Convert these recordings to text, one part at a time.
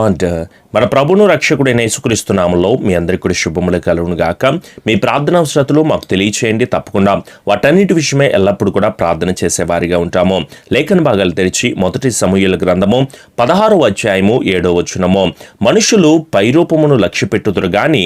And మన ప్రభును రక్షకుడైన యేసుక్రీస్తు నామములో మీ అందరికీ కూడా శుభములు కలుగును గాక. మీ ప్రార్థన అవసరతలు మాకు తెలియచేయండి. తప్పకుండా వాటన్నిటి విషయమే ఎల్లప్పుడూ కూడా ప్రార్థన చేసేవారిగా ఉంటాము. లేఖన భాగాలు తెరిచి మొదటి సమూయేలు గ్రంథము 16వ అధ్యాయము 7వ వచనము. మనుషులు పైరూపమును లక్ష్యపెట్టుదురు గాని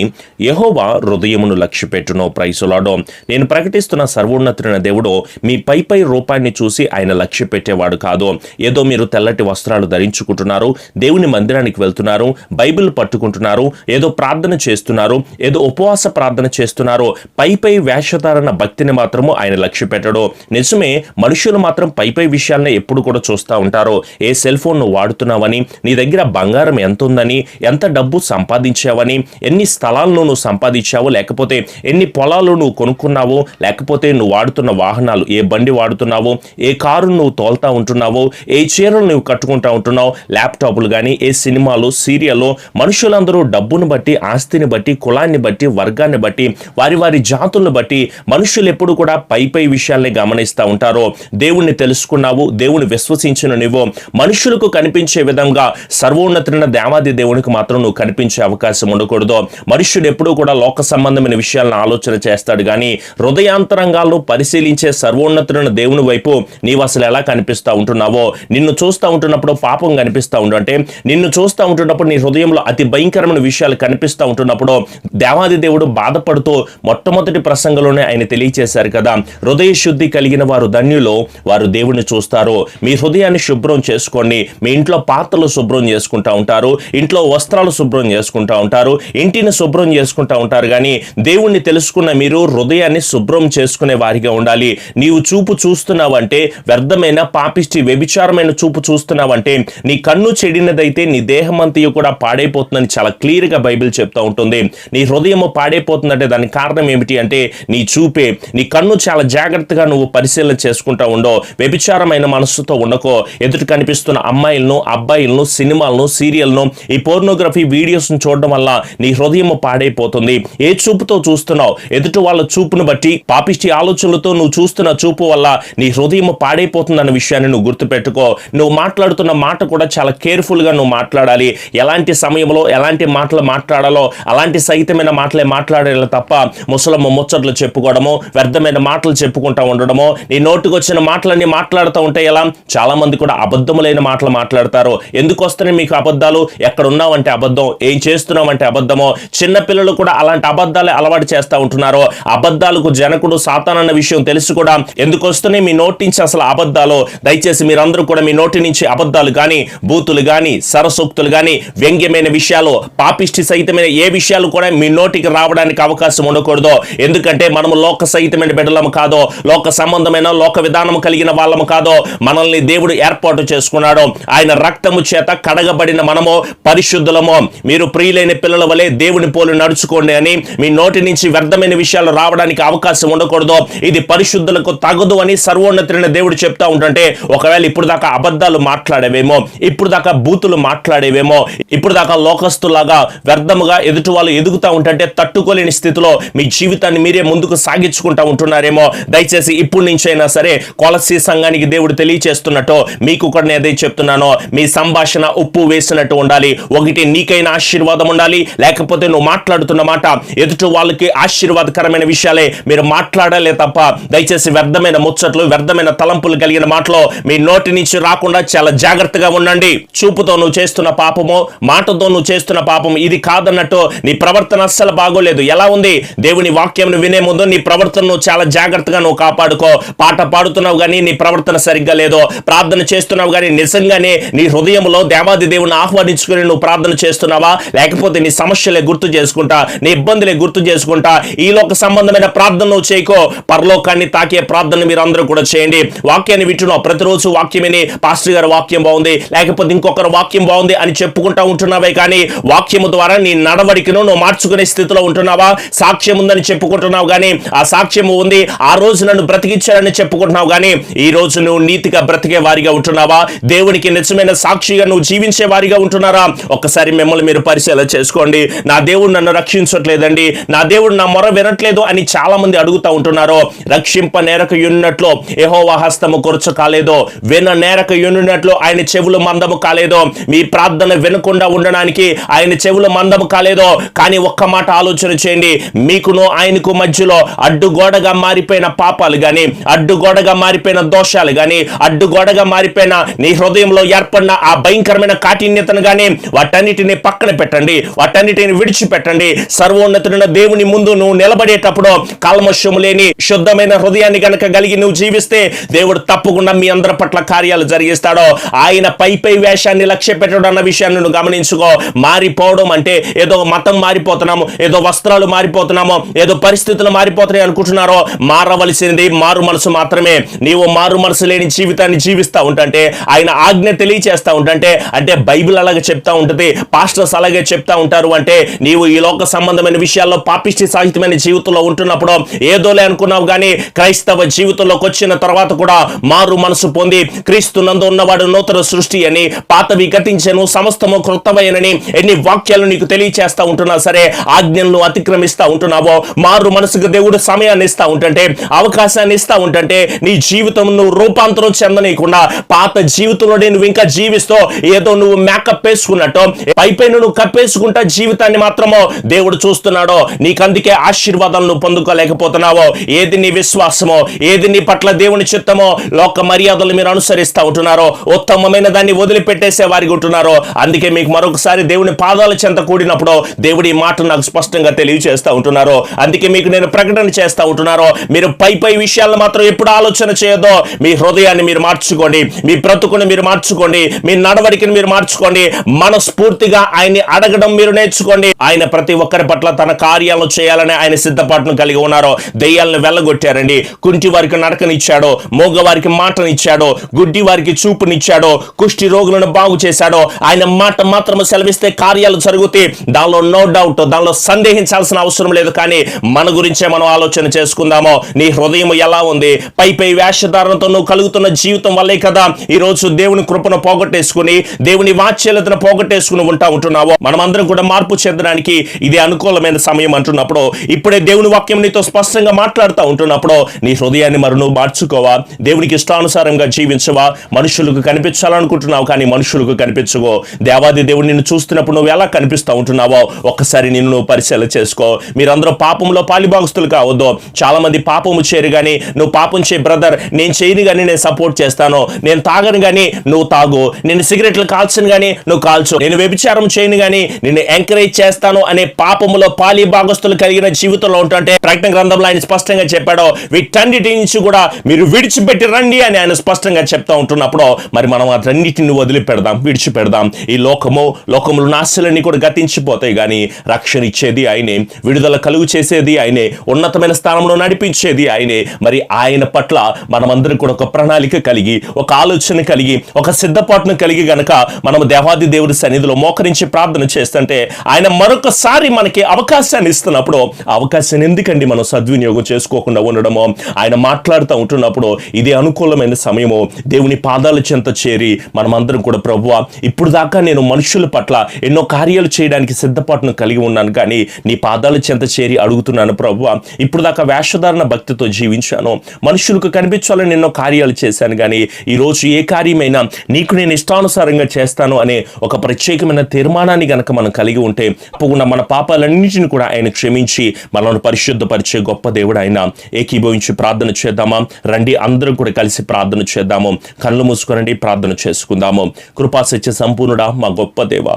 యెహోవా హృదయమును లక్ష్యపెట్టును. Praise the lord. నేను ప్రకటిస్తున్న సర్వోన్నతుడైన దేవుడు మీ పై రూపాన్ని చూసి ఆయన లక్ష్య పెట్టేవాడు కాదు. ఏదో మీరు తెల్లటి వస్త్రాలు ధరించుకుంటున్నారు, దేవుని మందిరానికి వెళ్తున్నారు, బైబిల్ పట్టుకుంటున్నారు, ఏదో ప్రార్థన చేస్తున్నారు, ఏదో ఉపవాస ప్రార్థన చేస్తున్నారు, పై వేషధారణ భక్తిని మాత్రము ఆయన లక్ష్య పెట్టడు. నిజమే, మనుషులు మాత్రం పై విషయాలనే ఎప్పుడు కూడా చూస్తూ ఉంటారు. ఏ సెల్ ఫోన్ నువ్వు వాడుతున్నావని, నీ దగ్గర బంగారం ఎంత ఉందని, ఎంత డబ్బు సంపాదించావని, ఎన్ని స్థలాలను నువ్వు సంపాదించావు, లేకపోతే ఎన్ని పొలాలు నువ్వు కొనుక్కున్నావు, లేకపోతే నువ్వు వాడుతున్న వాహనాలు, ఏ బండి వాడుతున్నావు, ఏ కారు నువ్వు తోలుతా ఉంటున్నావు, ఏ చీరలు నువ్వు కట్టుకుంటా ఉంటున్నావు, ల్యాప్టాప్లు కానీ, ఏ సినిమాలు, సీరియల్. మనుషులందరూ డబ్బును బట్టి, ఆస్తిని బట్టి, కులాన్ని బట్టి, వర్గాన్ని బట్టి, వారి జాతులను బట్టి మనుషులు ఎప్పుడు కూడా పై విషయాల్ని గమనిస్తూ ఉంటారు. దేవుణ్ణి తెలుసుకున్నావు, దేవుని విశ్వసించిన నువ్వు మనుషులకు కనిపించే విధంగా సర్వోన్నతుడైన దేవాది దేవునికి మాత్రం నువ్వు కనిపించే అవకాశం ఉండకూడదు. మనుషుడు ఎప్పుడూ కూడా లోక సంబంధమైన విషయాలను ఆలోచన చేస్తాడు కానీ హృదయాంతరంగాలను పరిశీలించే సర్వోన్నతుడైన దేవుని వైపు నీవు అసలు ఎలా కనిపిస్తూ ఉంటున్నావో, నిన్ను చూస్తూ ఉంటున్నప్పుడు పాపం కనిపిస్తూ ఉండు అంటే, నిన్ను చూస్తూ ఉంటున్నప్పుడు నీ హృదయంలో అతి భయంకరమైన విషయాలు కనిపిస్తూ ఉంటున్నప్పుడు దేవాది దేవుడు బాధపడుతూ మొట్టమొదటి ప్రసంగంలోనే ఆయన తెలియచేశారు కదా, హృదయ శుద్ధి కలిగిన వారు ధన్యులు, వారు దేవుని చూస్తారు. మీ హృదయాన్ని శుభ్రం చేసుకోండి. మీ ఇంట్లో పాత్రలు శుభ్రం చేసుకుంటా ఉంటారు, ఇంట్లో వస్త్రాలు శుభ్రం చేసుకుంటా ఉంటారు, ఇంటిని శుభ్రం చేసుకుంటా ఉంటారు, కానీ దేవుణ్ణి తెలుసుకున్న మీరు హృదయాన్ని శుభ్రం చేసుకునే వారిగా ఉండాలి. నీవు చూపు చూస్తున్నావంటే వ్యర్థమైన, పాపిష్టి, వ్యభిచారమైన చూపు చూస్తున్నావంటే, నీ కన్ను చెడినదైతే నీ దేహం అంతయు కూడా పాడైపోతుందని చాలా క్లియర్ గా బైబిల్ చెప్తా ఉంటుంది. నీ హృదయము పాడైపోతుందంటే దానికి కారణం ఏమిటి అంటే నీ చూపే. నీ కన్ను చాలా జాగ్రత్తగా నువ్వు పరిశీలన చేసుకుంటా ఉండో. వ్యభిచారమైన మనస్సుతో ఉండకో. ఎదుటి కనిపిస్తున్న అమ్మాయిలను, అబ్బాయిలను, సినిమాలను, సీరియల్ను, ఈ పోర్నోగ్రఫీ వీడియోస్ ను చూడడం వల్ల నీ హృదయము పాడైపోతుంది. ఏ చూపుతో చూస్తున్నావు, ఎదుటి వాళ్ళ చూపును బట్టి, పాపిష్టి ఆలోచనలతో నువ్వు చూస్తున్న చూపు వల్ల నీ హృదయము పాడైపోతుందన్న విషయాన్ని నువ్వు గుర్తుపెట్టుకో. నువ్వు మాట్లాడుతున్న మాట కూడా చాలా కేర్ఫుల్ గా నువ్వు మాట్లాడాలి. ఎలాంటి సమయంలో ఎలాంటి మాటలు మాట్లాడాలో అలాంటి సహితమైన మాటలే మాట్లాడాలి తప్ప ముసలమ్మ ముచ్చట్లు చెప్పుకోవడము, వ్యర్థమైన మాటలు చెప్పుకుంటా ఉండడము, నీ నోటికి వచ్చిన మాటలన్నీ మాట్లాడుతూ ఉంటే ఎలా? చాలా మంది కూడా అబద్ధములైన మాటలు మాట్లాడతారు. ఎందుకు వస్తున్నాయి మీకు అబద్ధాలు? ఎక్కడ ఉన్నావంటే అబద్ధం, ఏం చేస్తున్నావంటే అబద్ధము. చిన్నపిల్లలు కూడా అలాంటి అబద్ధాలే అలవాటు చేస్తూ ఉంటున్నారు. అబద్ధాలకు జనకుడు సాతానన్న విషయం తెలుసు కూడా ఎందుకు వస్తున్నాయి మీ నోటి నుంచి అసలు అబద్ధాలు? దయచేసి మీరందరూ కూడా మీ నోటి నుంచి అబద్ధాలు కానీ, బూతులు కానీ, సరసూక్తులు కానీ, వ్యంగ్యమైన విషయాలు, పాపిష్టి సహితమైన ఏ విషయాలు కూడా మీ నోటికి రావడానికి అవకాశం ఉండకూడదు. ఎందుకంటే మనము లోక సహితమైన బిడ్డలము కాదో, లోక సంబంధమైన లోక విధానం కలిగిన వాళ్ళము కాదో. మనల్ని దేవుడు ఏర్పాటు చేసుకున్నాడు. ఆయన రక్తము చేత కడగబడిన మనము పరిశుద్ధులము. మీరు ప్రియులైన పిల్లల వలె దేవుని పోలి నడుచుకోండి అని మీ నోటి నుంచి వ్యర్థమైన విషయాలు రావడానికి అవకాశం ఉండకూడదు. ఇది పరిశుద్ధులకు తగదు అని సర్వోన్నతుడైన దేవుడు చెప్తా ఉంటుంటే, ఒకవేళ ఇప్పుడు దాకా అబద్ధాలు మాట్లాడేవేమో, ఇప్పుడు దాకా బూతులు మాట్లాడేవేమో, ఇప్పుడు దాకా లోకస్తులాగా వ్యర్థముగా ఎదుటి వాళ్ళు ఎదుగుతూ ఉంటుంటే తట్టుకోలేని స్థితిలో మీ జీవితాన్ని మీరే ముందుకు సాగించుకుంటా ఉంటున్నారేమో. దయచేసి ఇప్పుడు నుంచైనా సరే కొలసీ సంఘానికి దేవుడు తెలియచేస్తున్నట్టు మీకు కూడా నేను అదే చెప్తున్నాను. మీ సంభాషణ ఉప్పు వేసినట్టు ఉండాలి. ఒకటి నీకైనా ఆశీర్వాదం ఉండాలి, లేకపోతే నువ్వు మాట్లాడుతున్న మాట ఎదుటి వాళ్ళకి ఆశీర్వాదకరమైన విషయాలే మీరు మాట్లాడాలే తప్ప దయచేసి వ్యర్థమైన ముచ్చట్లు, వ్యర్థమైన తలంపులు కలిగిన మాటలు మీ నోటి నుంచి రాకుండా చాలా జాగ్రత్తగా ఉండండి. చూపుతో నువ్వు చేస్తున్న పాపము, మాటతో నువ్వు చేస్తున్న పాపం ఇది కాదన్నట్టు నీ ప్రవర్తన అస్సలు బాగోలేదు. ఎలా ఉంది? దేవుని వాక్యం వినే ముందు నీ ప్రవర్తనను చాలా జాగ్రత్తగా నువ్వు కాపాడుకో. పాట పాడుతున్నావు కానీ నీ ప్రవర్తన సరిగ్గా లేదు. ప్రార్థన చేస్తున్నావు కానీ నిజంగానే నీ హృదయంలో దేవాది దేవుని ఆహ్వానించుకుని నువ్వు ప్రార్థన చేస్తున్నావా? లేకపోతే నీ సమస్యలే గుర్తు చేసుకుంటా, నీ ఇబ్బందులే గుర్తు చేసుకుంటా ఈ లోక సంబంధమైన ప్రార్థన నువ్వు చేయకో. పరలోకాన్ని తాకే ప్రార్థన మీరు అందరూ కూడా చేయండి. వాక్యాన్ని వింటున్నావు, ప్రతిరోజు వాక్యమని పాస్టర్ గారి వాక్యం బాగుంది, లేకపోతే ఇంకొకరు వాక్యం బాగుంది అని చెప్పుకుంటా ఉంటున్నావే కానీ వాక్యము ద్వారా నీ నడవడికను నువ్వు మార్చుకునే స్థితిలో ఉంటున్నావా? సాక్ష్యం ఉందని చెప్పుకుంటున్నావు కానీ ఆ సాక్ష్యము ఉంది, ఆ రోజు నన్ను బ్రతికించాడని చెప్పుకుంటున్నావు కానీ ఈ రోజు నువ్వు నీతిగా బ్రతికే వారిగా ఉంటున్నావా? దేవునికి నిజమైన సాక్షిగా నువ్వు జీవించే వారిగా ఉంటున్నారా? ఒక్కసారి మిమ్మల్ని మీరు పరిశీలన చేసుకోండి. నా దేవుడు నన్ను రక్షించట్లేదండి, నా దేవుడు నా మొర వినట్లేదు అని చాలా మంది అడుగుతూ ఉంటున్నారు. రక్షింప నేరక యున్నట్లు యెహోవా హస్తము కొరచ కాలేదో, విన నేరక యున్నట్లు ఆయన చెవులు మందము కాలేదో. మీ ప్రార్థన ప్రార్థన వినకుండా ఉండడానికి ఆయన చెవులు మందం కాలేదో, కానీ ఒక్క మాట ఆలోచన చేయండి. మీకును ఆయనకు మధ్యలో అడ్డుగోడగా మారిపోయిన పాపాలు గాని, అడ్డుగోడగా మారిపోయిన దోషాలు గాని, అడ్డుగోడగా మారిపోయిన నీ హృదయంలో ఏర్పడిన ఆ భయంకరమైన కాఠిన్యతను గాని వాటన్నిటిని పక్కన పెట్టండి, వాటన్నిటిని విడిచిపెట్టండి. సర్వోన్నతుడైన దేవుని ముందు నువ్వు నిలబడేటప్పుడు కల్మషము లేని శుద్ధమైన హృదయాన్ని గనక కలిగి నువ్వు జీవిస్తే దేవుడు తప్పకుండా మీ అందరి పట్ల కార్యాలు జరిగిస్తాడో. ఆయన పై వేషాన్ని లక్ష్య పెట్టడం అన్న విషయాన్ని నువ్వు గమనించుకో. మారిపోవడం అంటే ఏదో మతం మారిపోతున్నాము, ఏదో వస్త్రాలు మారిపోతున్నాము, ఏదో పరిస్థితులు మారిపోతున్నాయి అనుకుంటున్నారో. మారవలసింది మారు మనసు మాత్రమే. నీవు మారు మనసు లేని జీవితాన్ని జీవిస్తూ ఉంటే, ఆయన ఆజ్ఞ తెలియచేస్తూ ఉంటే, అంటే బైబిల్ అలాగే చెప్తా ఉంటుంది, పాస్టర్స్ అలాగే చెప్తా ఉంటారు అంటే, నీవు ఈ లోక సంబంధమైన విషయాల్లో పాపిష్టి సాహిత్యమైన జీవితంలో ఉంటున్నప్పుడు ఏదోలే అనుకున్నావు. కానీ క్రైస్తవ జీవితంలోకి వచ్చిన తర్వాత కూడా మారు మనసు పొంది క్రీస్తు నందు ఉన్నవాడు నూతన సృష్టి అని, పాతవి గతించెను సమస్తము క్రొత్తవైనని ఎన్ని వాక్యాలు నీకు తెలియచేస్తా ఉంటున్నా సరే, ఆజ్ఞలను అతిక్రమిస్తా ఉంటున్నావో, మారు మనసుకు దేవుడు సమయాన్ని ఇస్తా ఉంటే, అవకాశాన్ని ఇస్తా ఉంటే, నీ జీవితం నువ్వు రూపాంతరం చెందనీయకుండా పాత జీవితంలో నువ్వు ఇంకా జీవిస్తూ ఏదో నువ్వు మేకప్ వేసుకున్నట్టు పైపైన నువ్వు కప్పేసుకుంటా జీవితాన్ని మాత్రమో దేవుడు చూస్తున్నాడో. నీకందుకే ఆశీర్వాదాలను పొందుకోలేకపోతున్నావో. ఏది నీ విశ్వాసమో, ఏది నీ పట్ల దేవుని చిత్తమో, లోక మర్యాదలు మీరు అనుసరిస్తూ ఉంటున్నారో, ఉత్తమమైన దాన్ని వదిలిపెట్టేసే వారికి ఉంటున్నారో. అందుకే మీకు మరొకసారి దేవుని పాదాల చెంత కూడినప్పుడు దేవుడి మాట నాకు స్పష్టంగా తెలియజేస్తూ ఉంటున్నారు. అందుకే మీకు నేను ప్రకటన చేస్తూ ఉంటున్నారో, మీరు పై విషయాలను మాత్రం ఎప్పుడు ఆలోచన చేయదో. మీ హృదయాన్ని మీరు మార్చుకోండి, మీ బ్రతుకుని మీరు మార్చుకోండి, మీ నడవడికని మీరు మార్చుకోండి. మనస్ఫూర్తిగా ఆయన్ని అడగడం మీరు నేర్చుకోండి. ఆయన ప్రతి ఒక్కరి పట్ల తన కార్యాలను చేయాలని ఆయన సిద్ధపాటును కలిగి ఉన్నారు. దెయ్యాలను వెళ్ళగొట్టారండి, కుంటి వారికి నడకనిచ్చాడు, మూగ వారికి మాటనిచ్చాడు, గుడ్డి వారికి చూపునిచ్చాడు, కుష్టి రోగులను బాగు చేశాడు. ఆయన మాట మాత్రం సెలవిస్తే కార్యాలు జరుగుతాయి. దానిలో నో డౌట్, దానిలో సందేహించాల్సిన అవసరం లేదు. కానీ మన గురించే మనం ఆలోచన చేసుకుందామో. నీ హృదయం ఎలా ఉంది? పై వేషధారణతో నువ్వు కలుగుతున్న జీవితం వల్లే కదా ఈ రోజు దేవుని కృపను పోగొట్టేసుకుని, దేవుని వాత్సల్యతను పోగొట్టేసుకుని ఉంటున్నావో. మనమందరం కూడా మార్పు చెందడానికి ఇదే అనుకూలమైన సమయం అంటున్నప్పుడు, ఇప్పుడే దేవుని వాక్యం నీతో స్పష్టంగా మాట్లాడుతూ ఉంటున్నప్పుడు, నీ హృదయాన్ని మరి నువ్వు మార్చుకోవా? దేవునికి ఇష్టానుసారంగా జీవించవా? మనుషులకు కనిపించాలనుకుంటున్నావు కానీ మనుషులకు కనిపించవో. దేవాది దేవుడు నిన్ను చూస్తున్నప్పుడు నువ్వు ఎలా కనిపిస్తూ ఉంటున్నావో ఒక్కసారి నిన్ను నువ్వు పరిశీలన చేసుకో. మీరందరూ పాపంలో పాలిభాగస్తులు కావద్దు. చాలా మంది పాపము చేయరు కానీ నువ్వు పాపం చేయి బ్రదర్, నేను చేయను కానీ నేను సపోర్ట్ చేస్తాను, నేను తాగను కానీ నువ్వు తాగు, నేను సిగరెట్లు కాల్చను కానీ నువ్వు కాల్చు, నేను వ్యభిచారం చేయను కానీ నేను ఎంకరేజ్ చేస్తాను అనే పాపములో పాలిభాగస్తులు కలిగిన జీవితంలో ఉంటుంటే, ప్రకటన గ్రంథంలో ఆయన స్పష్టంగా చెప్పాడు, వీటన్నిటి నుంచి కూడా మీరు విడిచిపెట్టి రండి అని ఆయన స్పష్టంగా చెప్తా ఉంటున్నప్పుడు, మరి మనం అన్నిటిని వదిలిపెడదాం, విడిచిపెడదాం. ఈ లోకములు నాశలన్నీ కూడా గతించిపోతాయి కానీ రక్షణ ఇచ్చేది ఆయనే, విడుదల కలుగు చేసేది ఆయనే, ఉన్నతమైన స్థానంలో నడిపించేది ఆయనే. మరి ఆయన పట్ల మనమందరం కూడా ఒక ప్రణాళిక కలిగి, ఒక ఆలోచన కలిగి, ఒక సిద్ధపాటును కలిగి గనక మనం దేవాది దేవుడి సన్నిధిలో మోకరించి ప్రార్థన చేస్తుంటే, ఆయన మరొకసారి మనకి అవకాశాన్ని ఇస్తున్నప్పుడు అవకాశాన్ని ఎందుకండి మనం సద్వినియోగం చేసుకోకుండా ఉండడమో? ఆయన మాట్లాడుతూ ఉంటున్నప్పుడు ఇదే అనుకూలమైన సమయము. దేవుని పాదాల చెంత చేరి మనమందరం కూడా, ప్రభువా ఇప్పుడు దాకా నేను మనుషుల పట్ల ఎన్నో కార్యాలు చేయడానికి సిద్ధపాటును కలిగి ఉన్నాను కానీ నీ పాదాల చెంత చేరి అడుగుతున్నాను ప్రభువా, ఇప్పుడు దాకా వేషధారణ భక్తితో జీవించాను, మనుషులకు కనిపించాలని ఎన్నో కార్యాలు చేశాను కానీ ఈరోజు ఏ కార్యమైనా నీకు నేను ఇష్టానుసారంగా చేస్తాను అనే ఒక ప్రత్యేకమైన తీర్మానాన్ని గనక మనం కలిగి ఉంటే తప్పకుండా మన పాపాలన్నింటిని కూడా ఆయన క్షమించి మనల్ని పరిశుద్ధపరిచే గొప్ప దేవుడు ఆయన. ఏకీభవించి ప్రార్థన చేద్దామా? రండి అందరం కూడా కలిసి ప్రార్థన చేద్దాము. కళ్ళు మూసుకురండి, ప్రార్థన చేసుకుందాము. కృపా సత్య సంపూర్ణుడా, మా గొప్ప దేవ,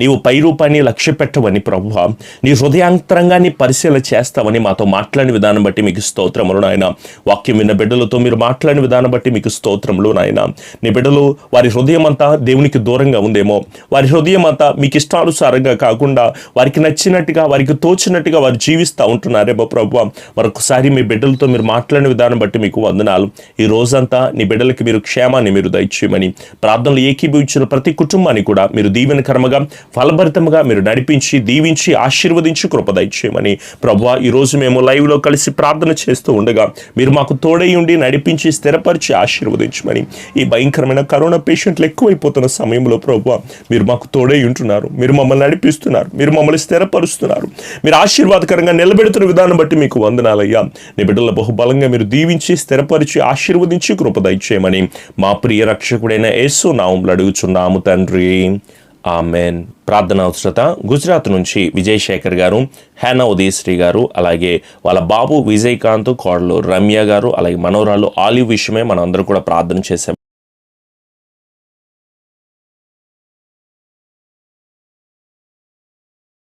నీవు పై రూపాన్ని లక్ష్య పెట్టవని ప్రభువా, నీ హృదయాంతరంగాన్ని పరిశీలన చేస్తావని మాతో మాట్లాడిన విధానం బట్టి మీకు స్తోత్రములు నాయన. వాక్యం విన్న బిడ్డలతో మీరు మాట్లాడిన విధానం బట్టి మీకు స్తోత్రములు నాయన. నీ బిడ్డలు వారి హృదయం అంతా దేవునికి దూరంగా ఉందేమో, వారి హృదయం అంతా మీకు ఇష్టానుసారంగా కాకుండా వారికి నచ్చినట్టుగా, వారికి తోచినట్టుగా వారు జీవిస్తూ ఉంటున్నారేమో ప్రభువా. మరొకసారి మీ బిడ్డలతో మీరు మాట్లాడిన విధానం బట్టి మీకు వందనాలు. ఈ రోజంతా నీ బిడ్డలకి మీరు క్షేమాన్ని మీరు దయచేయమని, ప్రార్థనలు ఏకీభవించిన ప్రతి కుటుంబాన్ని కూడా మీరు దీవెనకరముగా ఫలభరితముగా మీరు నడిపించి దీవించి ఆశీర్వదించి కృప దయచేయమని ప్రభువా. ఈరోజు మేము లైవ్లో కలిసి ప్రార్థన చేస్తూ ఉండగా మీరు మాకు తోడై ఉండి నడిపించి స్థిరపరిచి ఆశీర్వదించమని, ఈ భయంకరమైన కరోనా పేషెంట్లు ఎక్కువైపోతున్న సమయంలో ప్రభువా మీరు మాకు తోడై ఉంటున్నారు, మీరు మమ్మల్ని నడిపిస్తున్నారు, మీరు మమ్మల్ని స్థిరపరుస్తున్నారు, మీరు ఆశీర్వాదకరంగా నిలబెడుతున్న విధానం బట్టి మీకు వందనాలయ్యా. నీ బిడ్డల బహుబలంగా మీరు దీవించి స్థిరపరిచి ఆశీర్వదించి కృప దయచేయమని మా ప్రియ రక్షకుడైన యేసు నామములో అడుగుచున్నాము తండ్రి, ఆమెన్. ప్రార్థన అవసరత గుజరాత్ నుంచి విజయ్ శేఖర్ గారు, హేనా ఉదయశ్రీ గారు, అలాగే వాళ్ళ బాబు విజయకాంత్, కోడలు రమ్య గారు, అలాగే మనవరాలు ఆలివ్ విషయమే మనం అందరూ కూడా ప్రార్థన చేసే